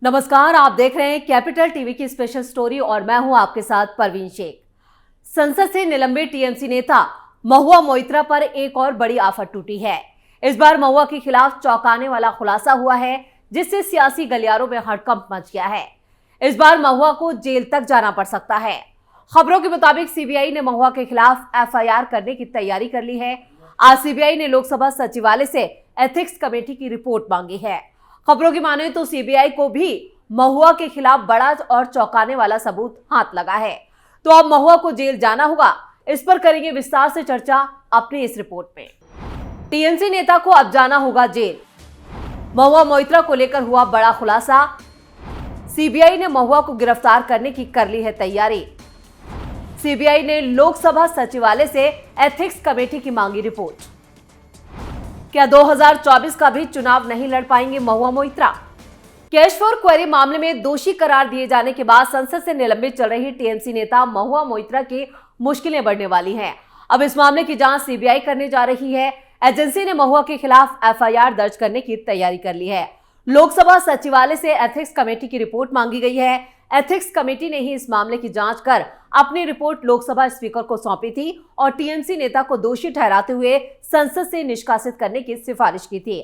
नमस्कार, आप देख रहे हैं कैपिटल टीवी की स्पेशल स्टोरी और मैं हूं आपके साथ परवीन शेख। संसद से निलंबित टीएमसी नेता महुआ मोइत्रा पर एक और बड़ी आफत टूटी है। इस बार महुआ के खिलाफ चौंकाने वाला खुलासा हुआ है, जिससे सियासी गलियारों में हड़कंप मच गया है। इस बार महुआ को जेल तक जाना पड़ सकता है। खबरों के मुताबिक सीबीआई ने महुआ के खिलाफ एफआईआर करने की तैयारी कर ली है। आज सीबीआई ने लोकसभा सचिवालय से एथिक्स कमेटी की रिपोर्ट मांगी है। खबरों की माने तो सीबीआई को भी महुआ के खिलाफ बड़ा और चौंकाने वाला सबूत हाथ लगा है। तो अब महुआ को जेल जाना होगा, इस पर करेंगे विस्तार से चर्चा अपनी इस रिपोर्ट में। टीएमसी नेता को अब जाना होगा जेल। महुआ मोइत्रा को लेकर हुआ बड़ा खुलासा। सीबीआई ने महुआ को गिरफ्तार करने की कर ली है तैयारी। सीबीआई ने लोकसभा सचिवालय से एथिक्स कमेटी की मांगी रिपोर्ट। क्या 2024 का भी चुनाव नहीं लड़ पाएंगे Mahua Moitra? Cash for query मामले में दोषी करार दिए जाने के बाद संसद से निलंबित चल रही टीएमसी नेता महुआ मोइत्रा की मुश्किलें बढ़ने वाली हैं। अब इस मामले की जांच सीबीआई करने जा रही है। एजेंसी ने महुआ के खिलाफ एफआईआर दर्ज करने की तैयारी कर ली है। लोकसभा सचिवालय से एथिक्स कमेटी की रिपोर्ट मांगी गई है। एथिक्स कमेटी ने ही इस मामले की जांच कर अपनी रिपोर्ट लोकसभा स्पीकर को सौंपी थी और टीएमसी नेता को दोषी ठहराते हुए संसद से निष्कासित करने की सिफारिश की थी।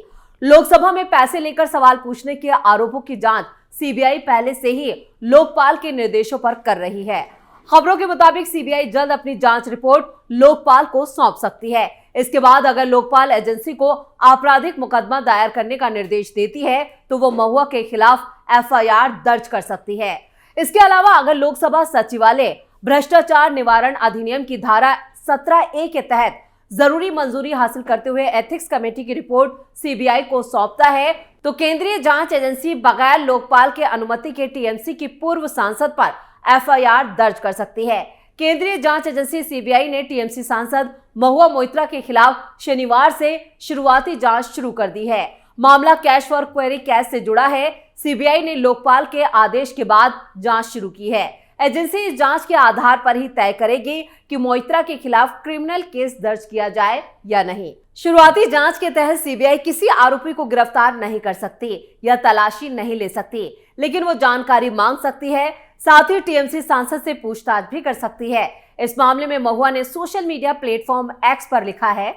लोकसभा में पैसे लेकर सवाल पूछने के आरोपों की जांच सीबीआई पहले से ही लोकपाल के निर्देशों पर कर रही है। खबरों के मुताबिक सीबीआई जल्द अपनी जांच रिपोर्ट लोकपाल को सौंप सकती है। इसके बाद अगर लोकपाल एजेंसी को आपराधिक मुकदमा दायर करने का निर्देश देती है तो वो महुआ के खिलाफ एफआईआर दर्ज कर सकती है। इसके अलावा अगर लोकसभा सचिवालय भ्रष्टाचार निवारण अधिनियम की धारा 17A के तहत जरूरी मंजूरी हासिल करते हुए एथिक्स कमेटी की रिपोर्ट सीबीआई को सौंपता है तो केंद्रीय जांच एजेंसी बगैर लोकपाल के अनुमति के टीएमसी की पूर्व सांसद पर एफआईआर दर्ज कर सकती है। केंद्रीय जांच एजेंसी सीबीआई ने टीएमसी सांसद महुआ मोइत्रा के खिलाफ शनिवार से शुरुआती जांच शुरू कर दी है। मामला कैश फॉर क्वेरी केस से जुड़ा है। सीबीआई ने लोकपाल के आदेश के बाद जांच शुरू की है। एजेंसी इस जांच के आधार पर ही तय करेगी कि मोइत्रा के खिलाफ क्रिमिनल केस दर्ज किया जाए या नहीं। शुरुआती जांच के तहत सीबीआई किसी आरोपी को गिरफ्तार नहीं कर सकती या तलाशी नहीं ले सकती, लेकिन वो जानकारी मांग सकती है। साथ ही टीएमसी सांसद से पूछताछ भी कर सकती है। इस मामले में महुआ ने सोशल मीडिया प्लेटफॉर्म एक्स पर लिखा है,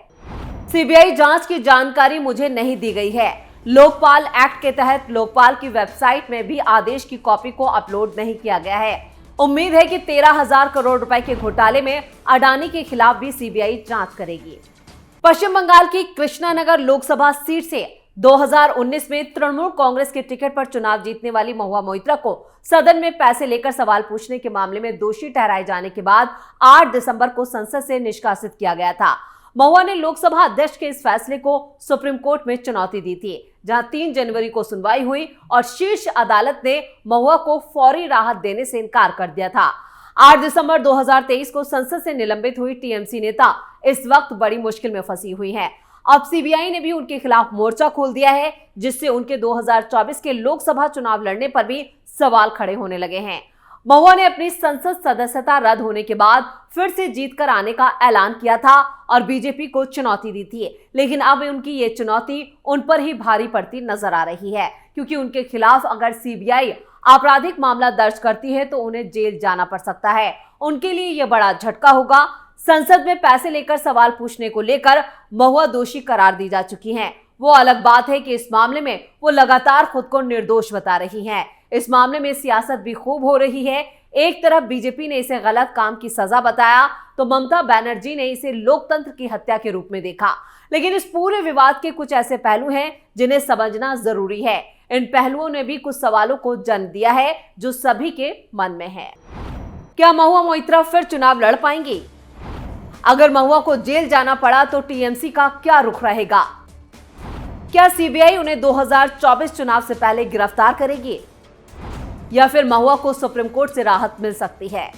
सीबीआई जांच की जानकारी मुझे नहीं दी गई है। लोकपाल एक्ट के तहत लोकपाल की वेबसाइट में भी आदेश की कॉपी को अपलोड नहीं किया गया है। उम्मीद है कि 13,000 करोड़ रुपए के घोटाले में अडानी के खिलाफ भी सीबीआई जांच करेगी। पश्चिम बंगाल की कृष्णानगर लोकसभा सीट से 2019 में तृणमूल कांग्रेस के टिकट पर चुनाव जीतने वाली महुआ मोइत्रा को सदन में पैसे लेकर सवाल पूछने के मामले में दोषी ठहराए जाने के बाद 8 दिसंबर को संसद से निष्कासित किया गया था। महुआ ने लोकसभा अध्यक्ष के इस फैसले को सुप्रीम कोर्ट में चुनौती दी थी, जहां 3 जनवरी को सुनवाई हुई और शीर्ष अदालत ने महुआ को फौरी राहत देने से इनकार कर दिया था। 8 दिसंबर 2023 को संसद से निलंबित हुई टीएमसी नेता इस वक्त बड़ी मुश्किल में फंसी हुई हैं। अब सीबीआई ने भी उनके खिलाफ मोर्चा खोल दिया है, जिससे उनके 2024 के लोकसभा चुनाव लड़ने पर भी सवाल खड़े होने लगे हैं। महुआ ने अपनी संसद सदस्यता रद्द होने के बाद फिर से जीत कर आने का ऐलान किया था और बीजेपी को चुनौती दी थी, लेकिन अब उनकी ये चुनौती उन पर ही भारी पड़ती नजर आ रही है, क्योंकि उनके खिलाफ अगर सीबीआई आपराधिक मामला दर्ज करती है तो उन्हें जेल जाना पड़ सकता है। उनके लिए यह बड़ा झटका होगा। संसद में पैसे लेकर सवाल पूछने को लेकर महुआ दोषी करार दी जा चुकी हैं। वो अलग बात है कि इस मामले में वो लगातार खुद को निर्दोष बता रही हैं। इस मामले में सियासत भी खूब हो रही है। एक तरफ बीजेपी ने इसे गलत काम की सजा बताया तो ममता बनर्जी ने इसे लोकतंत्र की हत्या के रूप में देखा। लेकिन इस पूरे विवाद के कुछ ऐसे पहलू हैं जिन्हें समझना जरूरी है। इन पहलुओं ने भी कुछ सवालों को जन्म दिया है जो सभी के मन में है। क्या महुआ मोइत्रा फिर चुनाव लड़ पाएंगी? अगर महुआ को जेल जाना पड़ा तो टीएमसी का क्या रुख रहेगा? क्या सीबीआई उन्हें 2024 चुनाव से पहले गिरफ्तार करेगी या फिर महुआ को सुप्रीम कोर्ट से राहत मिल सकती है?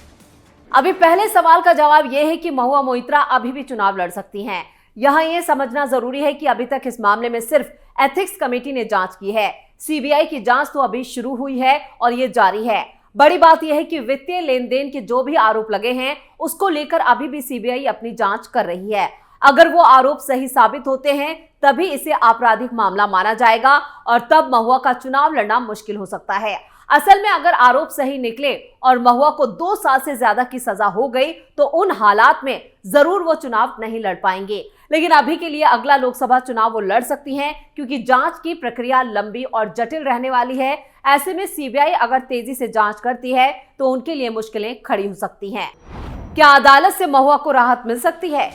अभी पहले सवाल का जवाब यह है कि महुआ मोइत्रा अभी भी चुनाव लड़ सकती हैं। यहां यह समझना जरूरी है कि अभी तक इस मामले में सिर्फ एथिक्स कमेटी ने जांच की है। सीबीआई की जांच तो अभी शुरू हुई है और ये जारी है। बड़ी बात यह है कि वित्तीय लेन देन के जो भी आरोप लगे हैं उसको लेकर अभी भी सीबीआई अपनी जांच कर रही है। अगर वो आरोप सही साबित होते हैं तभी इसे आपराधिक मामला माना जाएगा और तब महुआ का चुनाव लड़ना मुश्किल हो सकता है। असल में अगर आरोप सही निकले और महुआ को 2 साल से ज्यादा की सजा हो गई तो उन हालात में जरूर वो चुनाव नहीं लड़ पाएंगे, लेकिन अभी के लिए अगला लोकसभा चुनाव वो लड़ सकती हैं क्योंकि जांच की प्रक्रिया लंबी और जटिल रहने वाली है। ऐसे में सीबीआई अगर तेजी से जांच करती है तो उनके लिए मुश्किलें खड़ी हो सकती हैं। क्या अदालत से महुआ को राहत मिल सकती है?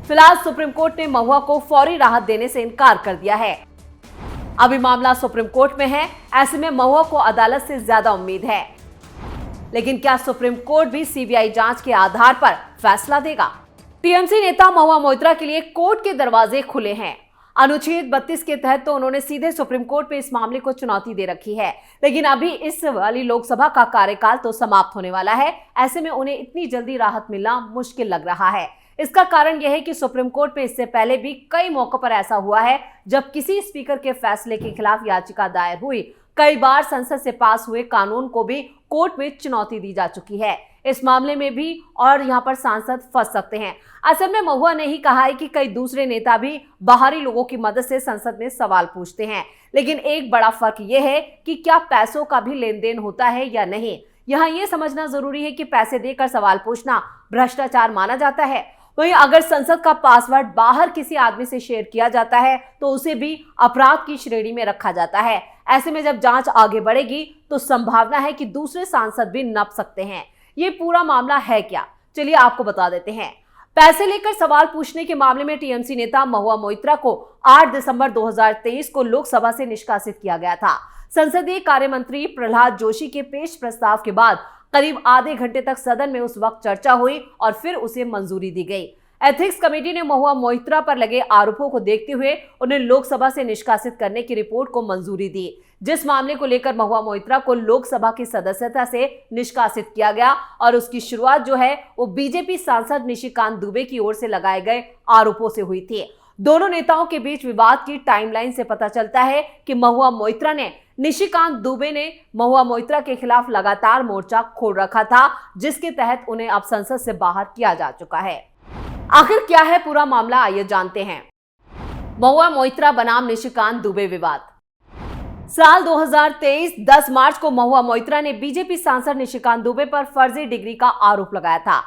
फिलहाल सुप्रीम कोर्ट ने महुआ को फौरी राहत देने से इनकार कर दिया है। अभी मामला सुप्रीम कोर्ट में है, ऐसे में महुआ को अदालत से ज्यादा उम्मीद है। लेकिन क्या सुप्रीम कोर्ट भी सीबीआई जांच के आधार पर फैसला देगा? टीएमसी नेता महुआ मोइत्रा के लिए कोर्ट के दरवाजे खुले हैं। अनुच्छेद 32 के तहत तो उन्होंने सीधे सुप्रीम कोर्ट में इस मामले को चुनौती दे रखी है, लेकिन अभी इस वाली लोकसभा का कार्यकाल तो समाप्त होने वाला है। ऐसे में उन्हें इतनी जल्दी राहत मिलना मुश्किल लग रहा है। इसका कारण यह है कि सुप्रीम कोर्ट में इससे पहले भी कई मौकों पर ऐसा हुआ है जब किसी स्पीकर के फैसले के खिलाफ याचिका दायर हुई। कई बार संसद से पास हुए कानून को भी कोर्ट में चुनौती दी जा चुकी है। इस मामले में भी और यहाँ पर सांसद फंस सकते हैं। असल में महुआ ने ही कहा है कि कई दूसरे नेता भी बाहरी लोगों की मदद से संसद में सवाल पूछते हैं, लेकिन एक बड़ा फर्क यह है कि क्या पैसों का भी लेन देन होता है या नहीं। यहाँ ये समझना जरूरी है कि पैसे देकर सवाल पूछना भ्रष्टाचार माना जाता है। वहीं अगर संसद का पासवर्ड बाहर किसी आदमी से शेयर किया जाता है तो उसे भी अपराध की श्रेणी में रखा जाता है। ऐसे में जब जांच आगे बढ़ेगी तो संभावना है कि दूसरे सांसद भी नप सकते हैं। ये पूरा मामला है क्या, चलिए आपको बता देते हैं। पैसे लेकर सवाल पूछने के मामले में टीएमसी नेता महुआ मोइत्रा को 8 दिसंबर 2023 को लोकसभा से निष्कासित किया गया था। संसदीय कार्य मंत्री प्रहलाद जोशी के पेश प्रस्ताव के बाद करीब आधे घंटे तक सदन में उस वक्त चर्चा हुई और फिर उसे मंजूरी दी गई। एथिक्स कमेटी ने महुआ मोइत्रा पर लगे आरोपों को देखते हुए उन्हें लोकसभा से निष्कासित करने की रिपोर्ट को मंजूरी दी, जिस मामले को लेकर महुआ मोइत्रा को लोकसभा की सदस्यता से निष्कासित किया गया और उसकी शुरुआत जो है वो बीजेपी सांसद निशिकांत दुबे की ओर से लगाए गए आरोपों से हुई थी। दोनों नेताओं के बीच विवाद की टाइमलाइन से पता चलता है कि महुआ मोइत्रा ने निशिकांत दुबे ने महुआ मोइत्रा के खिलाफ लगातार मोर्चा खोल रखा था, जिसके तहत उन्हें अब संसद से बाहर किया जा चुका है। आखिर क्या है पूरा मामला, आइए जानते हैं। महुआ मोइत्रा बनाम निशिकांत दुबे विवाद। साल 2023 10 मार्च को महुआ मोइत्रा ने बीजेपी सांसद निशिकांत दुबे पर फर्जी डिग्री का आरोप लगाया था।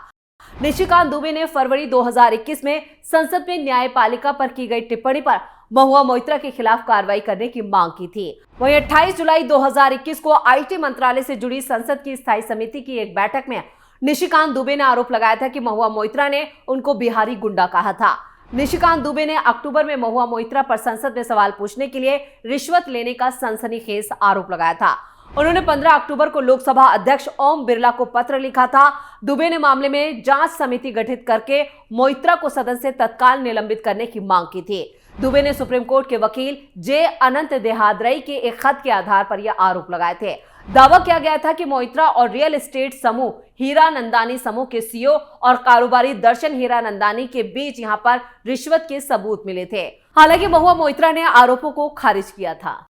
निशिकांत दुबे ने फरवरी 2021 में संसद में न्यायपालिका पर की गई टिप्पणी पर महुआ मोइत्रा के खिलाफ कार्रवाई करने की मांग की थी। वहीं 28 जुलाई 2021 को आईटी मंत्रालय से जुड़ी संसद की स्थायी समिति की एक बैठक में निशिकांत दुबे ने आरोप लगाया था कि महुआ मोइत्रा ने उनको बिहारी गुंडा कहा था। निशिकांत दुबे ने अक्टूबर में महुआ मोइत्रा पर संसद में सवाल पूछने के लिए रिश्वत लेने का सनसनीखेज आरोप लगाया था। उन्होंने 15 अक्टूबर को लोकसभा अध्यक्ष ओम बिरला को पत्र लिखा था। दुबे ने मामले में जांच समिति गठित करके मोइत्रा को सदन से तत्काल निलंबित करने की मांग की थी। दुबे ने सुप्रीम कोर्ट के वकील जे अनंत देहादरई के एक खत के आधार पर यह आरोप लगाए थे। दावा किया गया था कि मोइत्रा और रियल एस्टेट समूह हीरानंदानी समूह के सीईओ और कारोबारी दर्शन हीरानंदानी के बीच यहां पर रिश्वत के सबूत मिले थे। हालांकि महुआ मोइत्रा ने आरोपों को खारिज किया था।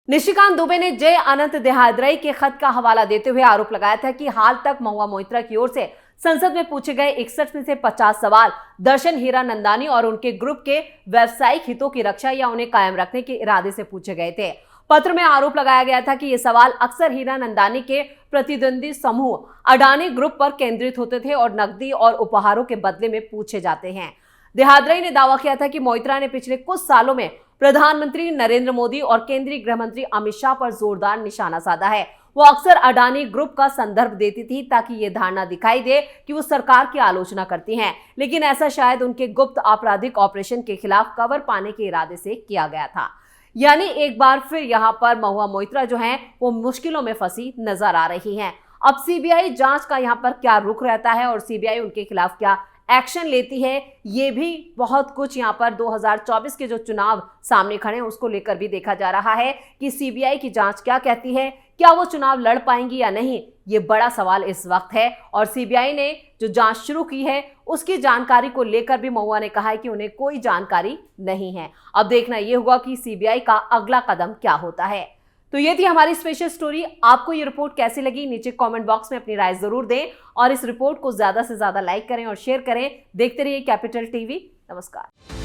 निशिकांत दुबे ने जय अनंत देहादरई के खत का हवाला देते हुए आरोप लगाया था कि हाल तक महुआ मोइत्रा की ओर से संसद में पूछे गए 61 में से 50 सवाल दर्शन हीरानंदानी और उनके ग्रुप के व्यावसायिक हितों की रक्षा या उन्हें कायम रखने के इरादे से पूछे गए थे। पत्र में आरोप लगाया गया था कि ये सवाल अक्सर हीरानंदानी के प्रतिद्वंदी समूह अडानी ग्रुप पर केंद्रित होते थे और नकदी और उपहारों के बदले में पूछे जाते हैं। देहादरई ने दावा किया था कि मोइत्रा ने पिछले कुछ सालों में प्रधानमंत्री नरेंद्र मोदी और केंद्रीय गृह मंत्री अमित शाह पर जोरदार निशाना साधा है। वो अक्सर अडानी ग्रुप का संदर्भ देती थी ताकि ये धारणा दिखाई दे कि वो सरकार की आलोचना करती हैं, लेकिन ऐसा शायद उनके गुप्त आपराधिक ऑपरेशन के खिलाफ कवर पाने के इरादे से किया गया था। यानी एक बार फिर यहाँ पर महुआ मोइत्रा जो हैं वो मुश्किलों में फंसी नजर आ रही हैं। अब सीबीआई जांच का यहाँ पर क्या रुख रहता है और सीबीआई उनके खिलाफ क्या एक्शन लेती है, ये भी बहुत कुछ यहाँ पर 2024 के जो चुनाव सामने खड़े हैं उसको लेकर भी देखा जा रहा है कि सीबीआई की जांच क्या कहती है, क्या वो चुनाव लड़ पाएंगी या नहीं, ये बड़ा सवाल इस वक्त है। और सीबीआई ने जो जांच शुरू की है उसकी जानकारी को लेकर भी महुआ ने कहा है कि उन्हें कोई जानकारी नहीं है। अब देखना ये होगा कि सीबीआई का अगला कदम क्या होता है। तो ये थी हमारी स्पेशल स्टोरी। आपको ये रिपोर्ट कैसी लगी नीचे कमेंट बॉक्स में अपनी राय जरूर दें और इस रिपोर्ट को ज्यादा से ज्यादा लाइक करें और शेयर करें। देखते रहिए कैपिटल टीवी। नमस्कार।